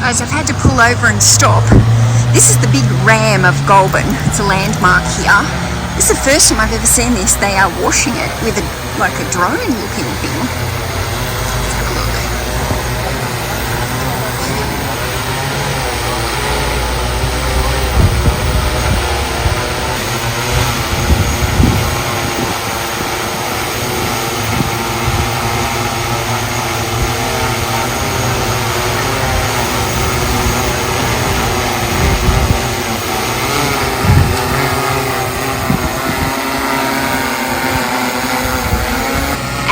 Guys, I've had to pull over and stop. This is the big ram of Goulburn. It's a landmark here. This is the first time I've ever seen this. They are washing it with like a drone looking thing. Let's have a look.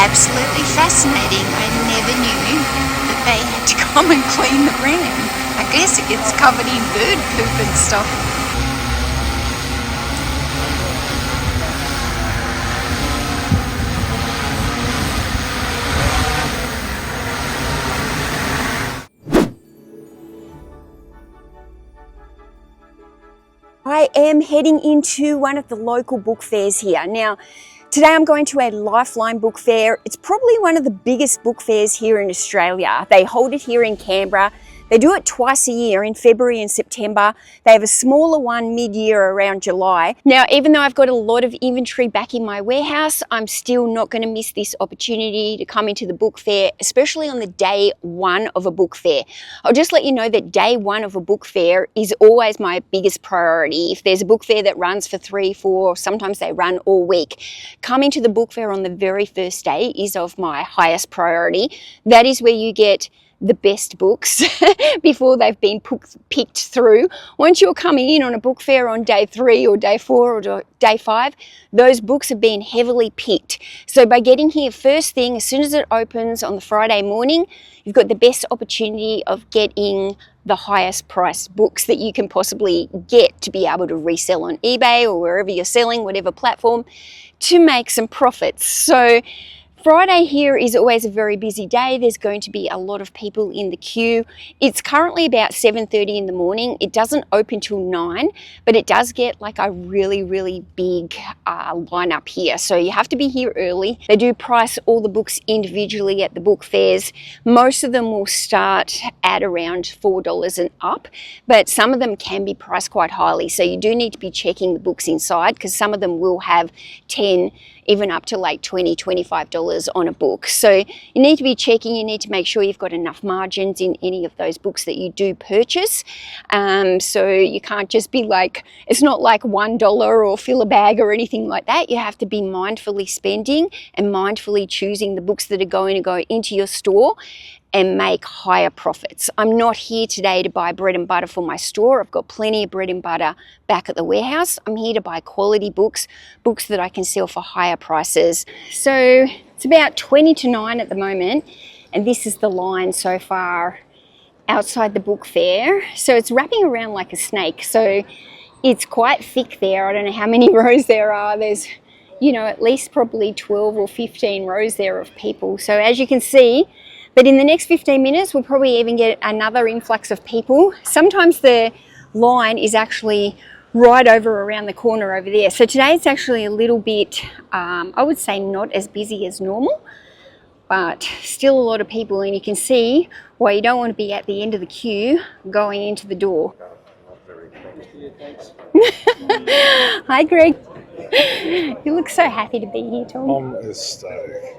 Absolutely fascinating. I never knew that they had to come and clean the ram. I guess it gets covered in bird poop and stuff. I am heading into one of the local book fairs here. Now, today I'm going to a Lifeline book fair. It's probably one of the biggest book fairs here in Australia. They hold it here in Canberra. They do it twice a year in February and September. They have a smaller one mid-year around July. Now, even though I've got a lot of inventory back in my warehouse, I'm still not going to miss this opportunity to come into the book fair, especially on the day one of a book fair. I'll just let you know that day one of a book fair is always my biggest priority. If there's a book fair that runs for 3, 4, sometimes they run all week, coming to the book fair on the very first day is of my highest priority. That is where you get the best books before they've been picked through. Once you're coming in on a book fair on day 3 or day 4 or day 5, those books have been heavily picked. So by getting here first thing, as soon as it opens on the Friday morning, you've got the best opportunity of getting the highest priced books that you can possibly get to be able to resell on eBay or wherever you're selling, whatever platform, to make some profits. So Friday here is always a very busy day. There's going to be a lot of people in the queue. It's currently about 7:30 in the morning. It doesn't open till 9, but it does get like a really, really big lineup here. So you have to be here early. They do price all the books individually at the book fairs. Most of them will start at around $4 and up, but some of them can be priced quite highly. So you do need to be checking the books inside because some of them will have 10, even up to like $20, $25 on a book. So you need to be checking, you need to make sure you've got enough margins in any of those books that you do purchase. So you can't just be like, it's not like $1 or fill a bag or anything like that. You have to be mindfully spending and mindfully choosing the books that are going to go into your store and make higher profits. I'm not here today to buy bread and butter for my store. I've got plenty of bread and butter back at the warehouse. I'm here to buy quality books, books that I can sell for higher prices. So it's about 20 to 9 at the moment, and this is the line so far outside the book fair. So it's wrapping around like a snake. So it's quite thick there. I don't know how many rows there are. There's, you know, at least probably 12 or 15 rows there of people. So as you can see, but in the next 15 minutes, we'll probably even get another influx of people. Sometimes the line is actually right over around the corner over there. So today it's actually a little bit, I would say not as busy as normal, but still a lot of people. And you can see why you don't want to be at the end of the queue going into the door. Hi, Greg. You look so happy to be here, Tom. I'm ecstatic.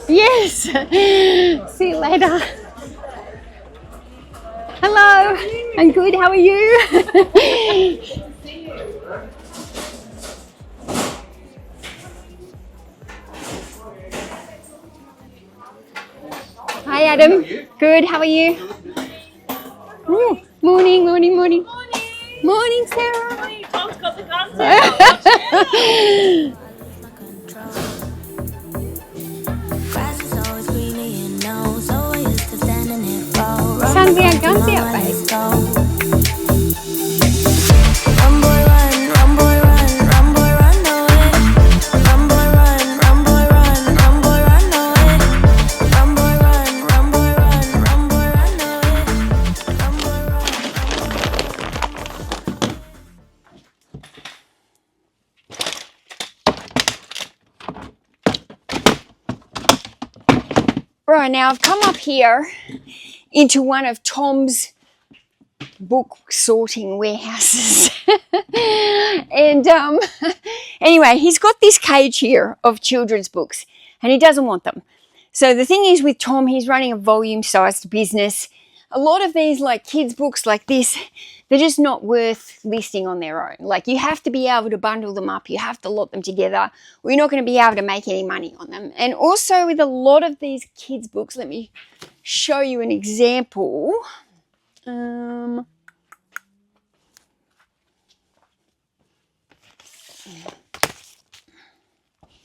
Yes. See you later. Hello. I'm good. How are you? Adam. Good, how are you? Ooh, morning, morning, morning. Morning, Sarah. Tom's got the guns out. Sun's out, guns out, babe. Right, now I've come up here into one of Tom's book sorting warehouses. And anyway, he's got this cage here of children's books and he doesn't want them. So the thing is with Tom, he's running a volume-sized business. A lot of these like kids books like this, they're just not worth listing on their own. Like you have to be able to bundle them up. You have to lot them together. Or you're not going to be able to make any money on them. And also with a lot of these kids books, let me show you an example. A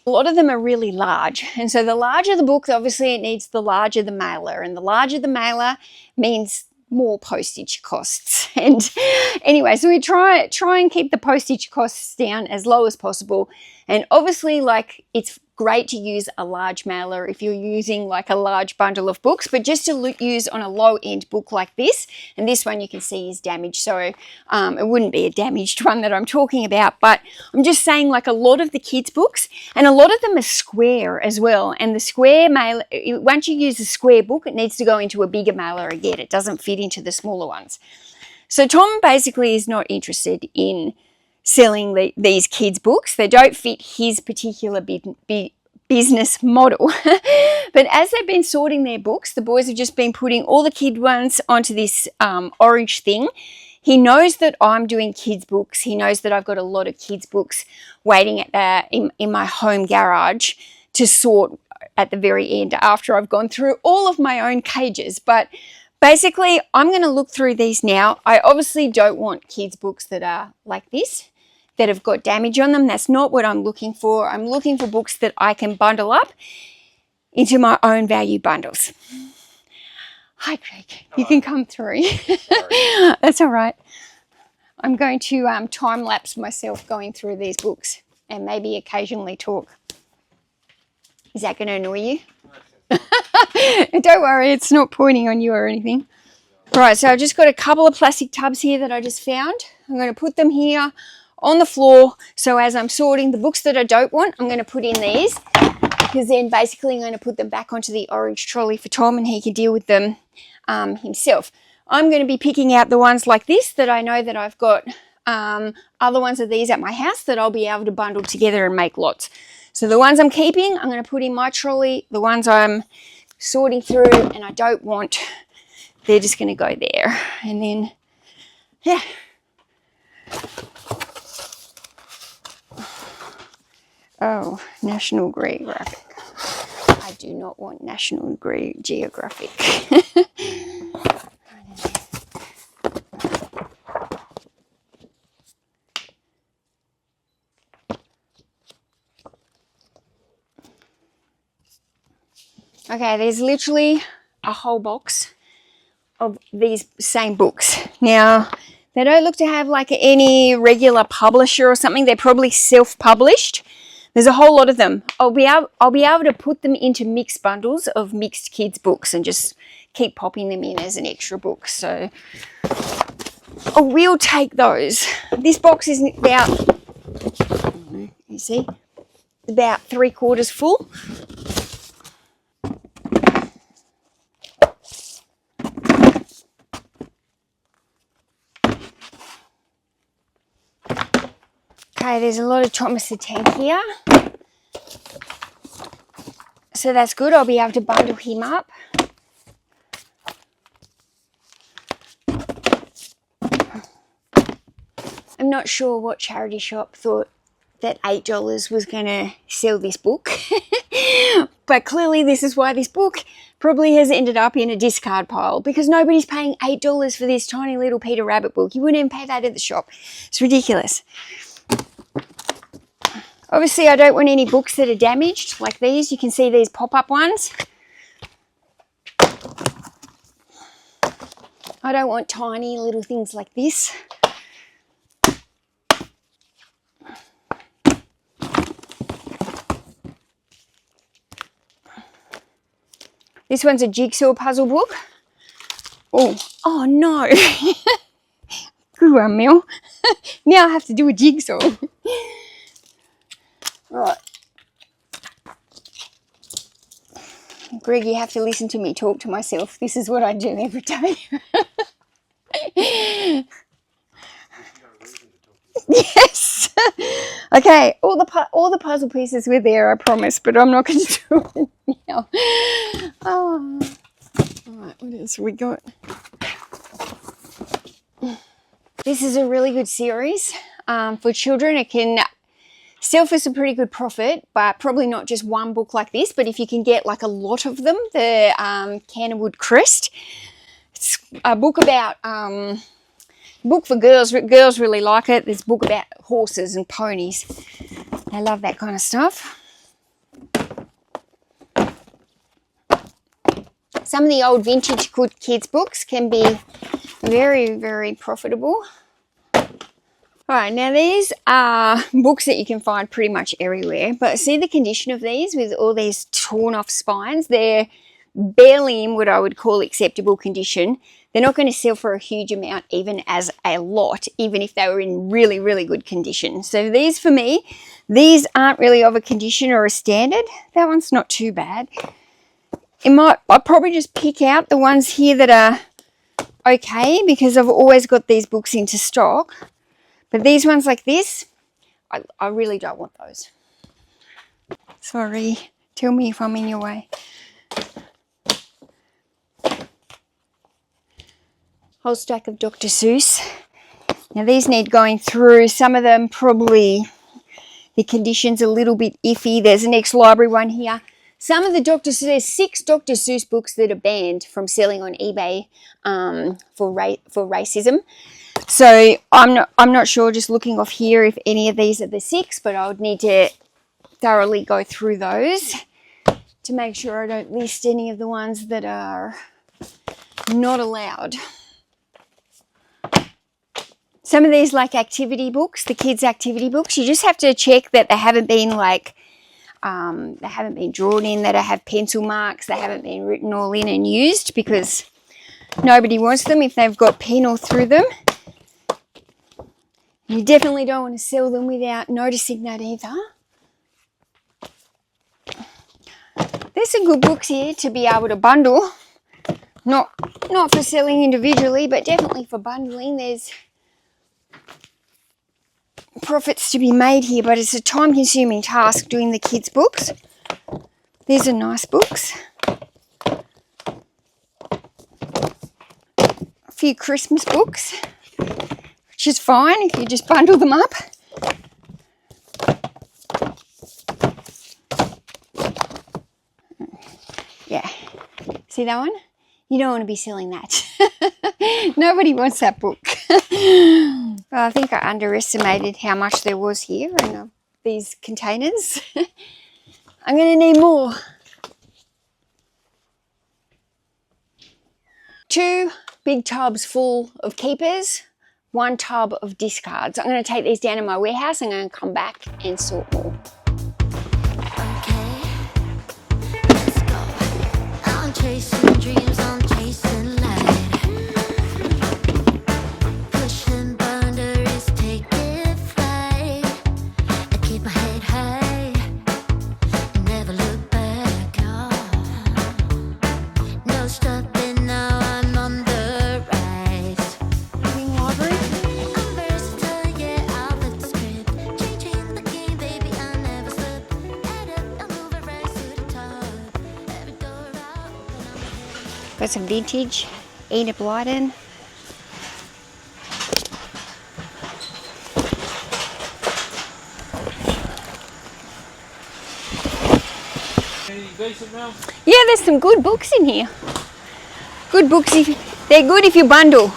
lot of them are really large, and so the larger the book, obviously it needs the larger the mailer, and the larger the mailer means more postage costs. And anyway, so we try and keep the postage costs down as low as possible. And obviously, like, it's great to use a large mailer if you're using like a large bundle of books, but just to use on a low end book like this, and this one you can see is damaged, so it wouldn't be a damaged one that I'm talking about, but I'm just saying like a lot of the kids books, and a lot of them are square as well, and the square mailer, once you use a square book, it needs to go into a bigger mailer again. It doesn't fit into the smaller ones. So Tom basically is not interested in selling these kids books. They don't fit his particular business model. But as they've been sorting their books, the boys have just been putting all the kid ones onto this orange thing. He knows that I'm doing kids books. He knows that I've got a lot of kids books waiting at in my home garage to sort at the very end after I've gone through all of my own cages. But basically, I'm going to look through these now. I obviously don't want kids books that are like this, that have got damage on them. That's not what I'm looking for. I'm looking for books that I can bundle up into my own value bundles. Hi, Craig. Hello. You can come through. That's all right. I'm going to time-lapse myself going through these books and maybe occasionally talk. Is that going to annoy you? Don't worry, it's not pointing on you or anything. Right, so I've just got a couple of plastic tubs here that I just found. I'm going to put them here on the floor, so as I'm sorting the books that I don't want, I'm going to put in these, because then basically I'm going to put them back onto the orange trolley for Tom and he can deal with them himself. I'm going to be picking out the ones like this that I know that I've got other ones of these at my house that I'll be able to bundle together and make lots. So the ones I'm keeping, I'm going to put in my trolley. The ones I'm sorting through and I don't want, they're just going to go there. And then, yeah. Oh, National Geographic. I do not want National Geographic. Okay, there's literally a whole box of these same books. Now, they don't look to have like any regular publisher or something. They're probably self-published. There's a whole lot of them. I'll be able to put them into mixed bundles of mixed kids books and just keep popping them in as an extra book. So I will take those. This box is about, you see, about 3/4 full. Okay, there's a lot of Thomas the Tank here. So that's good. I'll be able to bundle him up. I'm not sure what charity shop thought that $8 was going to sell this book. But clearly this is why this book probably has ended up in a discard pile, because nobody's paying $8 for this tiny little Peter Rabbit book. You wouldn't even pay that at the shop. It's ridiculous. Obviously, I don't want any books that are damaged like these. You can see these pop-up ones. I don't want tiny little things like this. This one's a jigsaw puzzle book. Oh no. Good one, Mel. Now I have to do a jigsaw. Right. Greg, you have to listen to me talk to myself. This is what I do every day. Yes. Okay, all the puzzle pieces were there, I promise, but I'm not going to do it now. Oh. All right, what else have we got? This is a really good series for children. It can sell for some pretty good profit, but probably not just one book like this, but if you can get like a lot of them, the Canterwood Crest. It's a book about, book for girls. Girls really like it. There's a book about horses and ponies. They love that kind of stuff. Some of the old vintage good kids books can be very, very profitable. All right, now these are books that you can find pretty much everywhere, but see the condition of these with all these torn off spines? They're barely in what I would call acceptable condition. They're not going to sell for a huge amount even as a lot, even if they were in really, really good condition. So these, for me, these aren't really of a condition or a standard. That one's not too bad. I'll probably just pick out the ones here that are okay, because I've always got these books into stock. But these ones like this, I really don't want those. Sorry, tell me if I'm in your way. Whole stack of Dr. Seuss. Now these need going through. Some of them probably, the condition's a little bit iffy. There's an ex-library one here. Some of the there's 6 Dr. Seuss books that are banned from selling on eBay for racism. So I'm not sure, just looking off here, if any of these are the 6, but I would need to thoroughly go through those to make sure I don't list any of the ones that are not allowed. Some of these, like activity books, the kids' activity books, you just have to check that they haven't been like, they haven't been drawn in, that they have pencil marks, they haven't been written all in and used, because nobody wants them if they've got pen all through them. You definitely don't want to sell them without noticing that either. There's some good books here to be able to bundle. Not for selling individually, but definitely for bundling. There's profits to be made here, but it's a time-consuming task doing the kids' books. These are nice books. A few Christmas books, which is fine if you just bundle them up. Yeah, see that one? You don't want to be selling that. Nobody wants that book. Well, I think I underestimated how much there was here in these containers. I'm going to need more. 2 big tubs full of keepers, 1 tub of discards. I'm going to take these down in my warehouse and I'm going to come back and sort more. Okay, let's go. I'm chasing dreams, I'm chasing light. Pushing boundaries, taking flight. I keep my head high, never look back. No stopping now, I'm on the rise. I'm versatile, yeah, I'll flip the script. Changing the game, baby, I never slip. Head up, I'll move it right to the top. Every door out, when I'm ahead. Got some vintage Enid Blyton. Yeah, there's some good books in here. Good books, they're good if you bundle.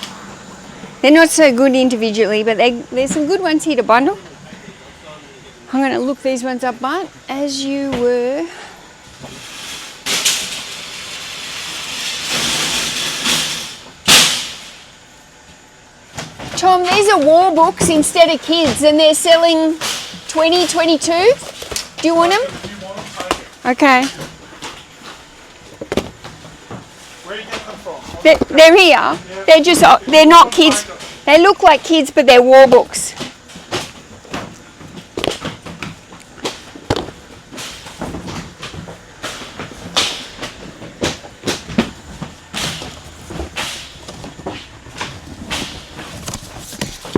They're not so good individually, but there's some good ones here to bundle. I'm going to look these ones up, but as you were. Tom, these are war books instead of kids, and they're selling 20, 22. Do you want them? Okay. Where do you get them from? They're here. They're not kids. They look like kids, but they're war books.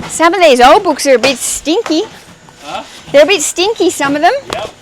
Some of these old books are a bit stinky. Huh? They're a bit stinky, some of them. Yep.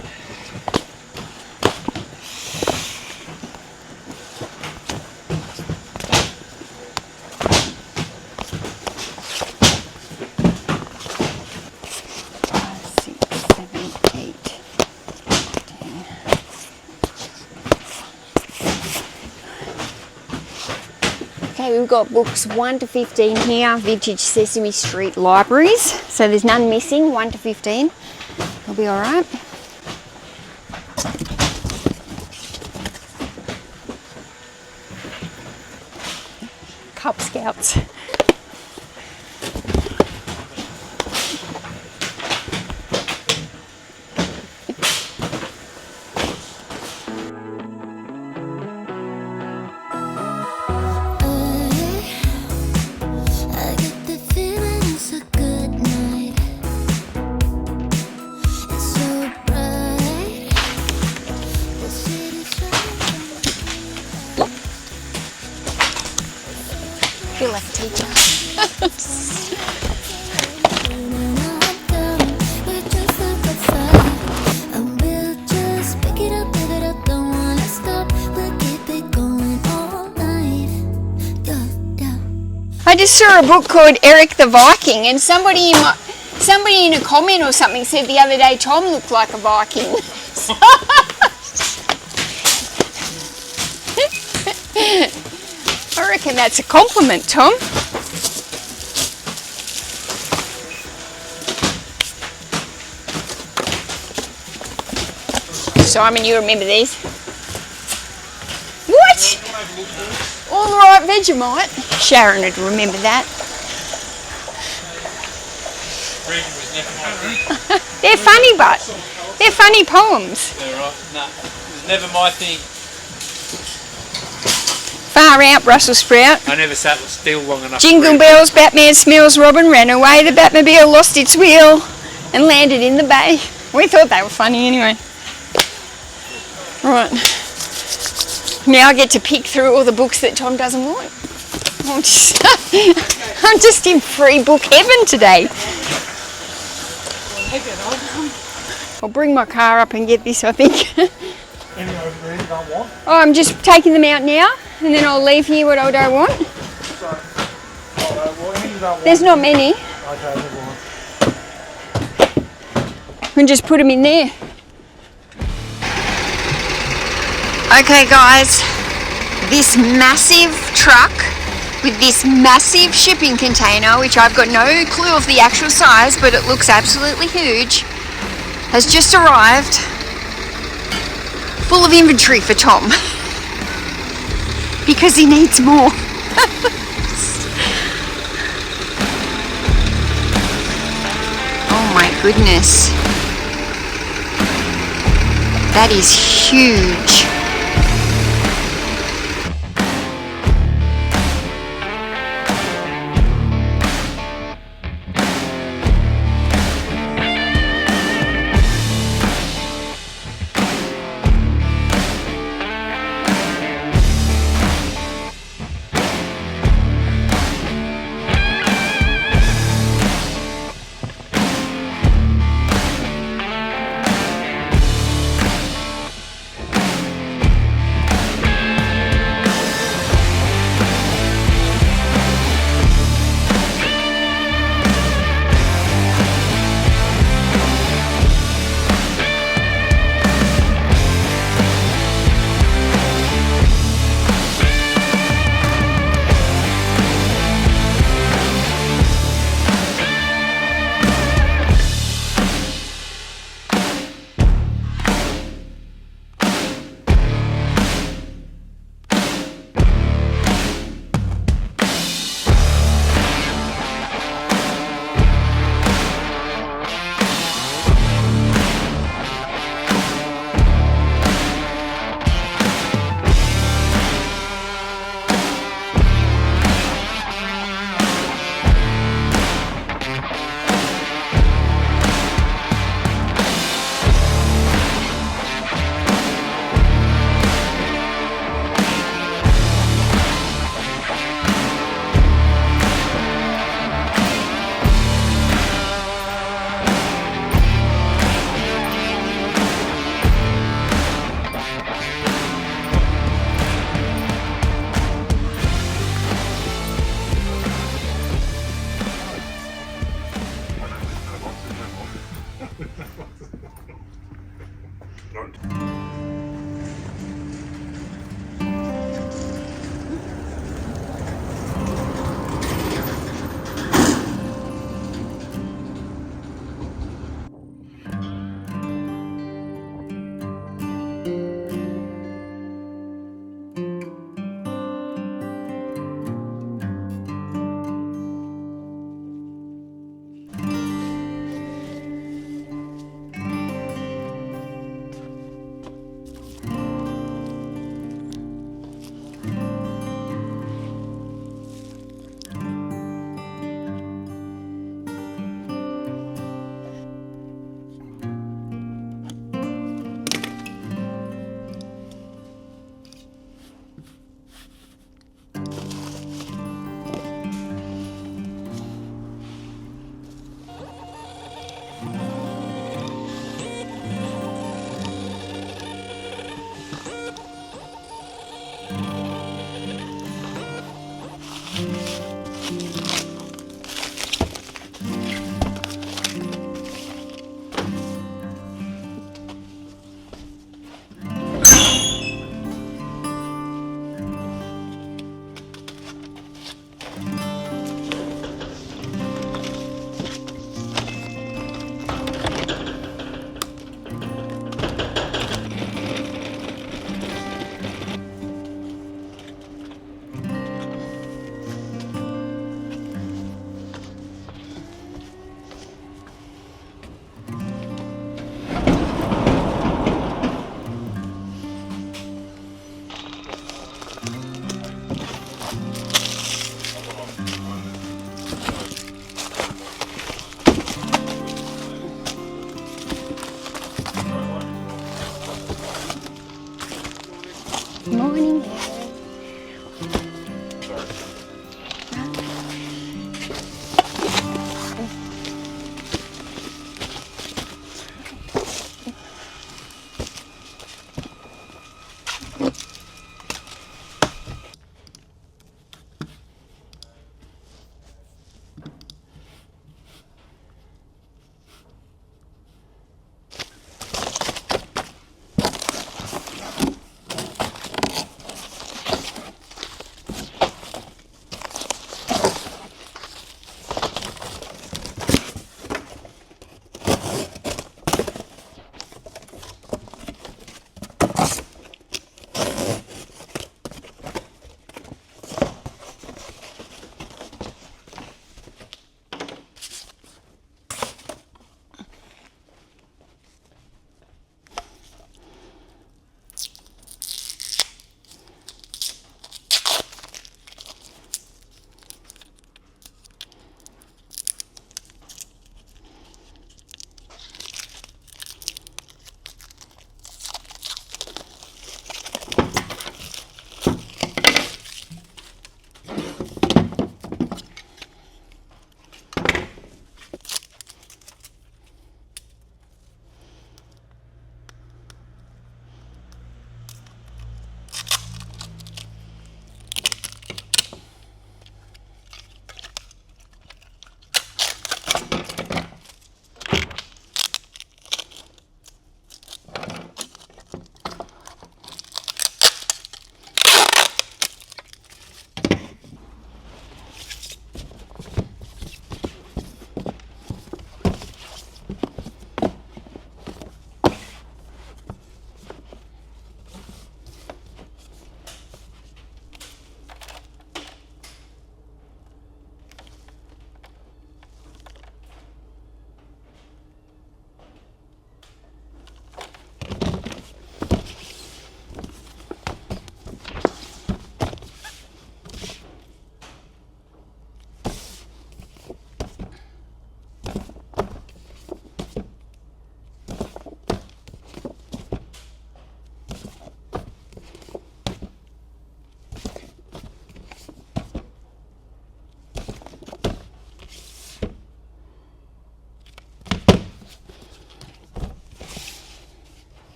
Okay, we've got books 1 to 15 here, vintage Sesame Street libraries. So there's none missing, 1 to 15. They'll be all right. Cub Scouts. I get the feeling it's a good night. It's so bright. The city's shining. Feel like a teacher. We're just up outside, and we'll just pick it up, don't wanna stop. We'll keep it going all night. Yeah. I just saw a book called Eric the Viking, and somebody in a comment or something said the other day Tom looked like a Viking. I reckon that's a compliment, Tom. Simon, you remember these? What? All the right Vegemite. Sharon would remember that. They're funny, but they're funny poems. They're right. No, it was never my thing. Far out, Brussels sprout. I never sat still long enough. Jingle bells, Batman smells, Robin ran away. The Batmobile lost its wheel and landed in the bay. We thought they were funny anyway. Right. Now I get to pick through all the books that Tom doesn't want. I'm just in free book heaven today. I'll bring my car up and get this, I think. Any over there you don't want? Oh, I'm just taking them out now, and then I'll leave here what I don't want. There's not many. Okay, never mind. We can just put them in there. Okay guys, this massive truck with this massive shipping container, which I've got no clue of the actual size, but it looks absolutely huge, has just arrived, full of inventory for Tom, because he needs more. Oh my goodness. That is huge. Don't.